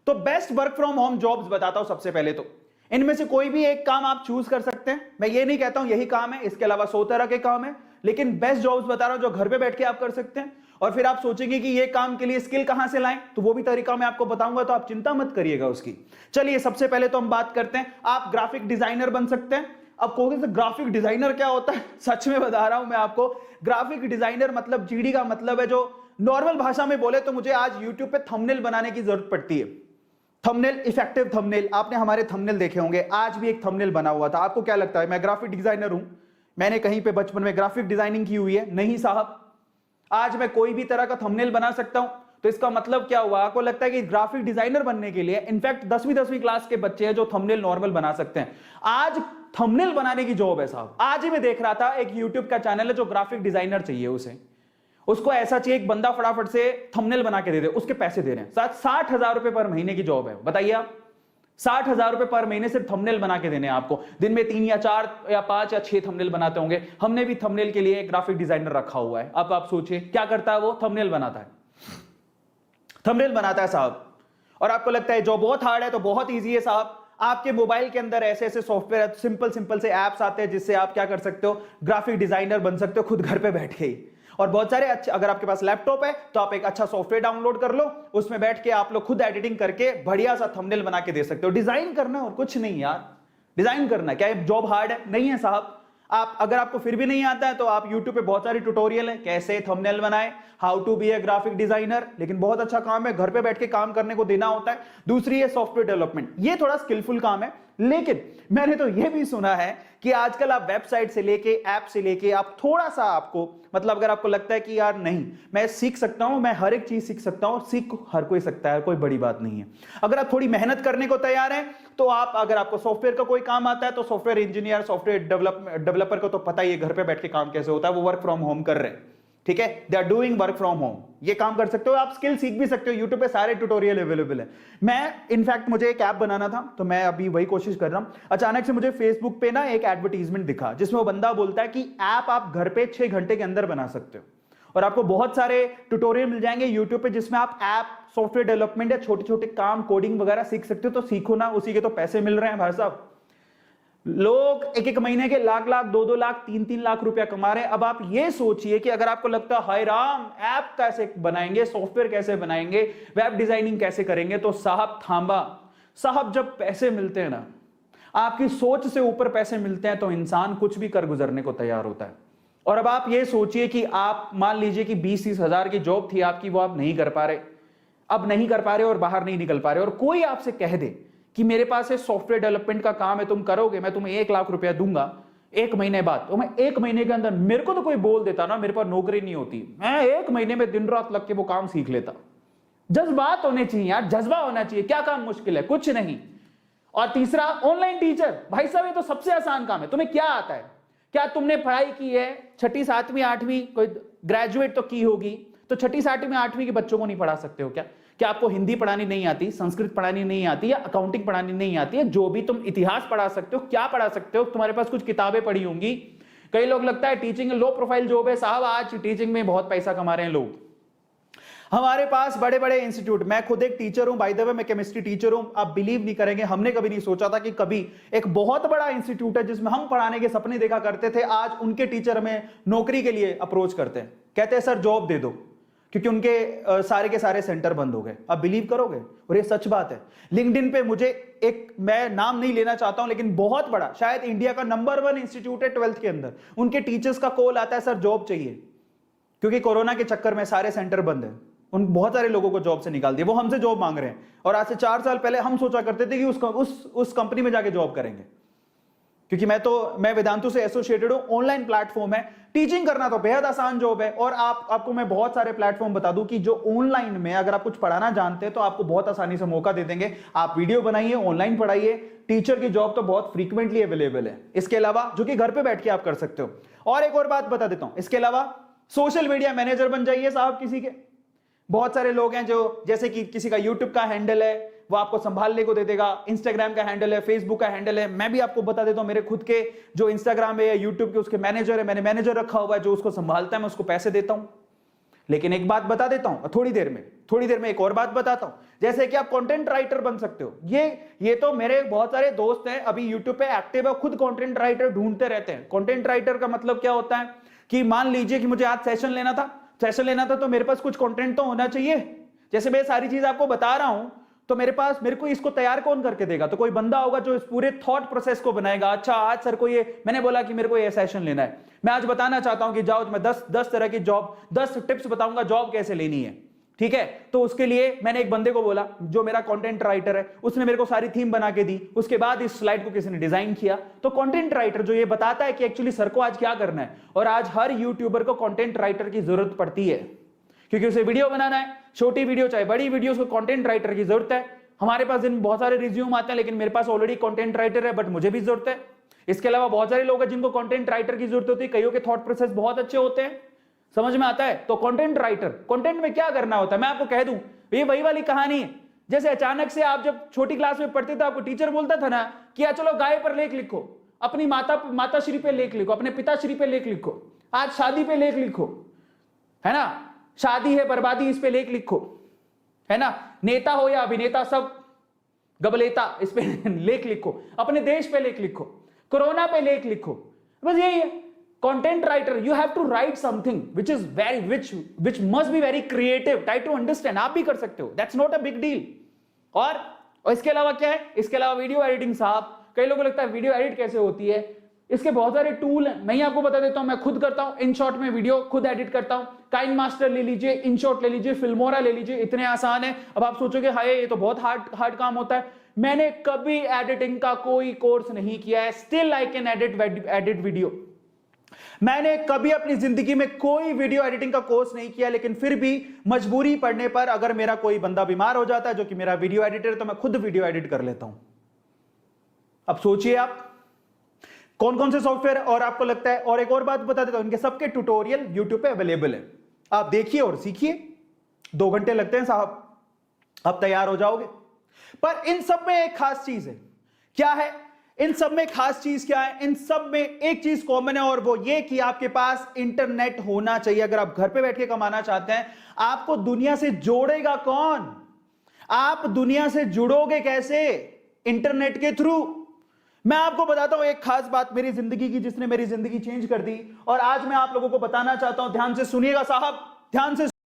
तो best work from home jobs बताता हूं सबसे पहले तो। इनमें से कोई भी एक काम आप चूज कर सकते हैं, मैं ये नहीं कहता हूं यही काम है, इसके अलावा 100 तरह के काम है, लेकिन बेस्ट जॉब्स बता रहा हूं जो घर पे बैठ के आप कर सकते हैं। और फिर आप सोचेंगे कि ये काम के लिए स्किल कहां से लाएं, तो वो भी तरीका मैं आपको बताऊंगा, तो आप चिंता मत करिएगा उसकी। चलिए सबसे पहले तो हम बात करते हैं, आप ग्राफिक डिजाइनर बन सकते हैं। अब कहोगे ग्राफिक डिजाइनर क्या होता है, सच में बता रहा हूं मैं आपको, ग्राफिक डिजाइनर मतलब जीडी का मतलब है, जो नॉर्मल भाषा में बोले तो मुझे आज यूट्यूब पे थंबनेल बनाने की जरूरत पड़ती है। थंबनेल, इफेक्टिव थंबनेल, आपने हमारे थंबनेल देखे होंगे, आज भी एक थंबनेल बना हुआ था। आपको क्या लगता है मैं ग्राफिक डिजाइनर हूं? मैंने कहीं पे बचपन में ग्राफिक डिजाइनिंग की हुई है? नहीं साहब। आज मैं कोई भी तरह का थंबनेल बना सकता हूं, तो इसका मतलब क्या हुआ? आपको लगता है कि ग्राफिक डिजाइनर बनने के लिए, इनफैक्ट 10वीं क्लास के बच्चे हैं जो थंबनेल नॉर्मल बना सकते हैं। आज थंबनेल बनाने की जॉब है साहब। आज ही मैं देख रहा था एक यूट्यूब का चैनल है जो ग्राफिक डिजाइनर चाहिए उसे, उसको ऐसा चाहिए एक बंदा फटाफट से थंबनेल बना के दे दे, उसके पैसे दे रहे हैं। 60,000 रुपए पर महीने की जॉब है, बताइए आप। 60,000 रुपए पर महीने सिर्फ थंबनेल बना के देने हैं आपको। दिन में 3 या 4 या 5 या 6 थंबनेल बनाते होंगे। हमने भी थंबनेल के लिए एक ग्राफिक डिजाइनर रखा हुआ है। अब आप सोचिए क्या करता है वो? थंबनेल बनाता है, थंबनेल बनाता है साहब। और आपको लगता है जॉब बहुत हार्ड है, तो बहुत ईजी है साहब। आपके मोबाइल के अंदर ऐसे ऐसे सॉफ्टवेयर, सिंपल से एप्स आते हैं जिससे आप क्या कर सकते हो, ग्राफिक डिजाइनर बन सकते हो खुद घर पे बैठ के ही। और बहुत सारे अच्छे, अगर आपके पास लैपटॉप है तो आप एक अच्छा सॉफ्टवेयर डाउनलोड कर लो, उसमें बैठ के आप लोग खुद एडिटिंग करके बढ़िया सा थंबनेल बना के दे सकते हो। डिजाइन करना और कुछ नहीं यार, डिजाइन करना क्या है, जॉब हार्ड है? नहीं है साहब। आप अगर आपको फिर भी नहीं आता है तो आप YouTube पे बहुत सारे ट्यूटोरियल है कैसे थंबनेल बनाए, how to be a graphic designer, लेकिन बहुत अच्छा काम है, घर पे बैठ के काम करने को देना होता है। दूसरी है सॉफ्टवेयर डेवलपमेंट, ये थोड़ा स्किलफुल काम है, लेकिन मैंने तो ये भी सुना है कि आजकल आप वेबसाइट से लेके ऐप से लेके आप थोड़ा सा आपको, मतलब अगर आपको लगता है कि यार नहीं मैं सीख सकता हूं, मैं हर एक चीज सीख सकता हूं, सीख हर कोई सकता है, कोई बड़ी बात नहीं है। अगर आप थोड़ी मेहनत करने को तैयार हैं तो आप, अगर आपको सॉफ्टवेयर का कोई काम आता है तो सॉफ्टवेयर इंजीनियर, सॉफ्टवेयर डेवलपर को तो पता ही है घर पे बैठ के काम कैसे होता है, वो वर्क फ्रॉम होम कर रहे हैं, ठीक है, they are doing work from home, ये काम कर सकते हो। आप स्किल सीख भी सकते हो, यूट्यूब पे सारे ट्यूटोरियल अवेलेबल है। मैं इनफैक्ट मुझे एक ऐप बनाना था तो मैं अभी वही कोशिश कर रहा हूं। अचानक से मुझे फेसबुक पे ना एक एडवर्टीजमेंट दिखा जिसमें वो बंदा बोलता है कि ऐप आप घर पे 6 घंटे के अंदर बना सकते हो, और आपको बहुत सारे ट्यूटोरियल मिल जाएंगे यूट्यूब पे जिसमें आप ऐप, सॉफ्टवेयर डेवलपमेंट या छोटे छोटे काम, कोडिंग वगैरह सीख सकते हो। तो सीखो ना, उसी के तो पैसे मिल रहे हैं भाई साहब। लोग एक एक महीने के लाख लाख, 2-2 लाख, 3-3 लाख रुपया कमा रहे हैं। अब आप ये सोचिए कि अगर आपको लगता है हाय राम ऐप कैसे बनाएंगे, सॉफ्टवेयर कैसे बनाएंगे, वेब डिजाइनिंग कैसे करेंगे, तो साहब थांबा साहब, जब पैसे मिलते हैं ना, आपकी सोच से ऊपर पैसे मिलते हैं तो इंसान कुछ भी कर गुजरने को तैयार होता है। और अब आप ये सोचिए कि आप मान लीजिए कि 20-30 हजार की जॉब थी आपकी, वो आप नहीं कर पा रहे, अब नहीं कर पा रहे और बाहर नहीं निकल पा रहे, और कोई आपसे कह दे कि मेरे पास ये सॉफ्टवेयर डेवलपमेंट का काम है, तुम करोगे, मैं तुम्हें 1 लाख रुपया दूंगा 1 महीने बाद, तो मैं 1 महीने के अंदर, मेरे को तो कोई बोल देता ना, मेरे पास नौकरी नहीं होती, मैं 1 महीने में दिन रात लग के वो काम सीख लेता। जज्बात होने चाहिए यार, जज्बा होना चाहिए। क्या काम मुश्किल है? कुछ नहीं। और तीसरा, ऑनलाइन टीचर, भाई साहब ये तो सबसे आसान काम है। तुम्हें क्या आता है? क्या तुमने पढ़ाई की है 6ठी 7वीं 8वीं, कोई ग्रेजुएट तो की होगी, तो 6ठी 7वीं 8वीं के बच्चों को नहीं पढ़ा सकते हो क्या? क्या आपको हिंदी पढ़ानी नहीं आती, संस्कृत पढ़ानी नहीं आती, या अकाउंटिंग पढ़ानी नहीं आती है? जो भी तुम इतिहास पढ़ा सकते हो, क्या पढ़ा सकते हो? तुम्हारे पास कुछ किताबें पढ़ी होंगी। कई लोग लगता है टीचिंग लो प्रोफाइल जॉब है साहब, आज टीचिंग में बहुत पैसा कमा रहे हैं लोग। हमारे पास बड़े बड़े इंस्टीट्यूट, मैं खुद एक टीचर हूं, बाय द वे मैं केमिस्ट्री टीचर हूं। आप बिलीव नहीं करेंगे, हमने कभी नहीं सोचा था कि कभी एक बहुत बड़ा इंस्टीट्यूट है जिसमें हम पढ़ाने के सपने देखा करते थे, आज उनके टीचर हमें नौकरी के लिए अप्रोच करते हैं, कहते हैं सर जॉब दे दो, क्योंकि उनके सारे के सारे सेंटर बंद हो गए। आप बिलीव करोगे? और ये सच बात है। लिंक्डइन पे मुझे एक, मैं नाम नहीं लेना चाहता हूं, लेकिन बहुत बड़ा, शायद इंडिया का नंबर 1 इंस्टीट्यूट है 12th के अंदर, उनके टीचर्स का कॉल आता है सर जॉब चाहिए, क्योंकि कोरोना के चक्कर में सारे सेंटर बंद है, उन बहुत सारे लोगों को जॉब से निकाल दिया, वो हमसे जॉब मांग रहे हैं। और आज से 4 साल पहले हम सोचा करते थे कि उस कंपनी में जाके जॉब करेंगे, क्योंकि मैं वेदांतु से एसोसिएटेड हूं, ऑनलाइन प्लेटफॉर्म है, टीचिंग करना तो बेहद आसान जॉब है। और आपको मैं बहुत सारे प्लेटफॉर्म बता दूं कि जो ऑनलाइन में अगर आप कुछ पढ़ाना जानते हैं तो आपको बहुत आसानी से मौका दे देंगे। आप वीडियो बनाइए, ऑनलाइन पढ़ाइए, टीचर की जॉब तो बहुत फ्रीक्वेंटली अवेलेबल है। इसके अलावा जो कि घर पे बैठ के आप कर सकते हो। और एक और बात बता देता हूं, इसके अलावा सोशल मीडिया मैनेजर बन जाइए साहब किसी के। बहुत सारे लोग हैं जो, जैसे कि किसी का यूट्यूब का हैंडल है वो आपको संभालने को दे देगा, इंस्टाग्राम का हैंडल है, फेसबुक का हैंडल है। मैं भी आपको बता देता हूं, मेरे खुद के जो इंस्टाग्राम है या यूट्यूब के उसके मैनेजर है, मैंने मैनेजर रखा हुआ है जो उसको संभालता है, मैं उसको पैसे देता हूं। लेकिन एक बात बता देता हूं, थोड़ी देर में एक और बात बताता हूं। जैसे कि आप कंटेंट राइटर बन सकते हो। ये तो मेरे बहुत सारे दोस्त हैं अभी यूट्यूब पे एक्टिव है, खुद कंटेंट राइटर ढूंढते रहते हैं। कंटेंट राइटर का मतलब क्या होता है कि मान लीजिए कि मुझे आज सेशन लेना था तो मेरे पास कुछ कंटेंट तो होना चाहिए। जैसे मैं सारी चीज आपको बता रहा हूं तो मेरे को इसको तैयार कौन करके देगा? तो कोई बंदा होगा जो इस पूरे थॉट प्रोसेस को बनाएगा। अच्छा आज सर को ये मैंने बोला कि मेरे को ये सेशन लेना है, मैं आज बताना चाहता हूं कि जाओ मैं 10 तरह की जॉब 10 टिप्स बताऊंगा जॉब कैसे लेनी है, ठीक है। तो उसके लिए मैंने एक बंदे को बोला जो मेरा कंटेंट राइटर है, उसने मेरे को सारी थीम बना के दी, उसके बाद इस स्लाइड को किसी ने डिजाइन किया। तो कंटेंट राइटर जो ये बताता है कि एक्चुअली सर को आज क्या करना है। और आज हर यूट्यूबर को कंटेंट राइटर की जरूरत पड़ती है क्योंकि उसे वीडियो बनाना है, छोटी वीडियो चाहे बड़ी वीडियो, उसको कंटेंट राइटर की जरूरत है। हमारे पास इन बहुत सारे रिज्यूम आते हैं लेकिन मेरे पास ऑलरेडी कंटेंट राइटर है, बट मुझे भी जरूरत है। इसके अलावा बहुत सारे लोग हैं जिनको कंटेंट राइटर की जरूरत होती है, कईयों के थॉट प्रोसेस बहुत अच्छे होते हैं, समझ में आता है। तो कंटेंट राइटर, कंटेंट में क्या करना होता है मैं आपको कह दूं, ये वही वाली कहानी है जैसे अचानक से आप जब छोटी क्लास में पढ़ते थे आपको टीचर बोलता था ना कि चलो गाय पर लेख लिखो, अपनी माता श्री पे लेख लिखो, अपने पिताश्री पे लेख लिखो, आज शादी पे लेख लिखो, है ना, शादी है बर्बादी इस पे लेख लिखो, है ना, नेता हो या अभिनेता सब गबलेता इस पे लेख लिखो, अपने देश पे लेख लिखो, कोरोना पे लेख लिखो, बस यही है content writer. You have to write something which must be very creative, try to understand। आप भी कर सकते हो, that's not a big deal. और इसके अलावा क्या है, इसके अलावा वीडियो एडिटिंग। साहब कई लोगों को लगता है वीडियो एडिट कैसे होती है, इसके बहुत सारे टूल हैं, मैं ही आपको बता देता हूं। मैं खुद करता हूं, InShot में वीडियो खुद एडिट करता हूं। काइनमास्टर ले लीजिए, InShot ले लीजिए, फिल्मोरा ले लीजिए, इतने आसान है। अब आप सोचोगे हाय ये तो बहुत हार्ड काम होता है। मैंने कभी एडिटिंग का कोई कोर्स नहीं किया है, still I can edit video. मैंने कभी अपनी जिंदगी में कोई वीडियो एडिटिंग का कोर्स नहीं किया, लेकिन फिर भी मजबूरी पड़ने पर अगर मेरा कोई बंदा बीमार हो जाता है जो कि मेरा वीडियो एडिटर है तो मैं खुद वीडियो एडिट कर लेता हूं। अब सोचिए आप कौन कौन से सॉफ्टवेयर। और आपको लगता है, और एक और बात बता देता हूं, इनके सबके ट्यूटोरियल यूट्यूब पे अवेलेबल है, आप देखिए और सीखिए। 2 घंटे लगते हैं साहब, आप तैयार हो जाओगे। पर इन सब में एक खास चीज है। क्या है इन सब में खास चीज? क्या है इन सब में एक चीज कॉमन है और वो ये कि आपके पास इंटरनेट होना चाहिए। अगर आप घर पे बैठ के कमाना चाहते हैं, आपको दुनिया से जोड़ेगा कौन? आप दुनिया से जुड़ोगे कैसे? इंटरनेट के थ्रू। मैं आपको बताता हूं एक खास बात मेरी जिंदगी की, जिसने मेरी जिंदगी चेंज कर दी, और आज मैं आप लोगों को बताना चाहता हूं। ध्यान से सुनिएगा साहब, ध्यान से